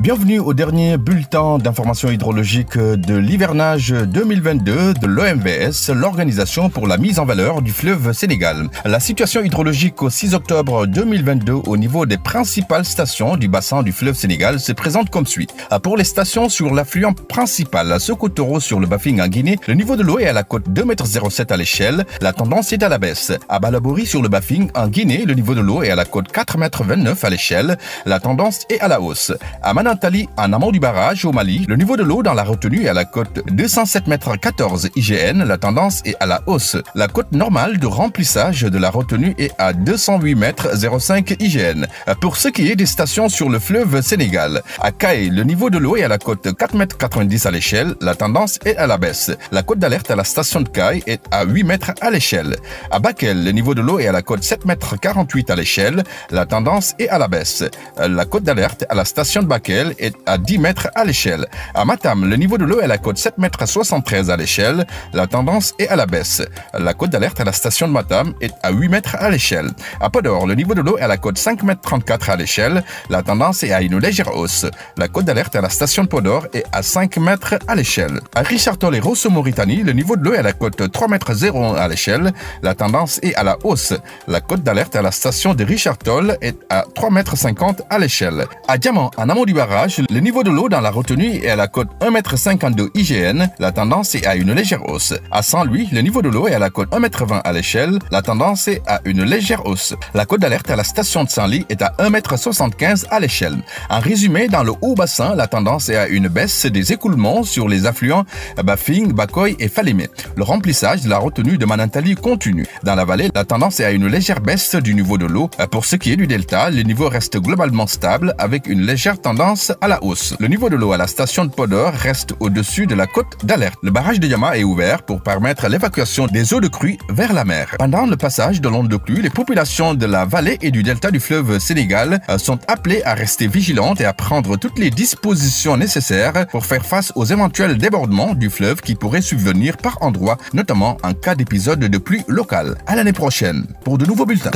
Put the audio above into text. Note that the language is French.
Bienvenue au dernier bulletin d'information hydrologique de l'hivernage 2022 de l'OMVS, l'Organisation pour la mise en valeur du fleuve Sénégal. La situation hydrologique au 6 octobre 2022 au niveau des principales stations du bassin du fleuve Sénégal se présente comme suit. Pour les stations sur l'affluent principal, Sokotoro sur le Bafing en Guinée, le niveau de l'eau est à la cote 2,07 m à l'échelle, la tendance est à la baisse. À Balabori sur le Bafing en Guinée, le niveau de l'eau est à la cote 4,29 m à l'échelle, la tendance est à la hausse. À Manantali, en amont du barrage au Mali, le niveau de l'eau dans la retenue est à la cote 207,14 m IGN, la tendance est à la hausse. La cote normale de remplissage de la retenue est à 208,05 m IGN. Pour ce qui est des stations sur le fleuve Sénégal, à Kaye, le niveau de l'eau est à la cote 4,90 m à l'échelle, la tendance est à la baisse. La cote d'alerte à la station de Kaye est à 8 m à l'échelle. À Bakel, le niveau de l'eau est à la cote 7,48 m à l'échelle, la tendance est à la baisse. La cote d'alerte à la station de Bakel est à 10 m à l'échelle. À Matam, le niveau de l'eau est à la cote 7,73 m à l'échelle, la tendance est à la baisse. La cote d'alerte à la station de Matam est à 8 m à l'échelle. À Podor, le niveau de l'eau est à la cote 5,34 m à l'échelle, la tendance est à une légère hausse. La cote d'alerte à la station de Podor est à 5 m à l'échelle. À Richard Toll et Rosso Mauritanie, le niveau de l'eau est à la cote 3,01 m à l'échelle, la tendance est à la hausse. La cote d'alerte à la station de Richard Toll est à 3,50 m à l'échelle. À Diamant, en amont du barrage, le niveau de l'eau dans la retenue est à la cote 1,52 m IGN, la tendance est à une légère hausse. À Saint-Louis, le niveau de l'eau est à la cote 1,20 m à l'échelle, la tendance est à une légère hausse. La cote d'alerte à la station de Saint-Louis est à 1,75 m à l'échelle. En résumé, dans le haut bassin, la tendance est à une baisse des écoulements sur les affluents Bafing, Bakoy et Falémé. Le remplissage de la retenue de Manantali continue. Dans la vallée, la tendance est à une légère baisse du niveau de l'eau. Pour ce qui est du delta, le niveau reste globalement stable avec une légère tendance à la hausse. Le niveau de l'eau à la station de Podor reste au-dessus de la cote d'alerte. Le barrage de Yama est ouvert pour permettre l'évacuation des eaux de crue vers la mer. Pendant le passage de l'onde de crue, les populations de la vallée et du delta du fleuve Sénégal sont appelées à rester vigilantes et à prendre toutes les dispositions nécessaires pour faire face aux éventuels débordements du fleuve qui pourraient subvenir par endroits, notamment en cas d'épisode de pluie locale. À l'année prochaine pour de nouveaux bulletins.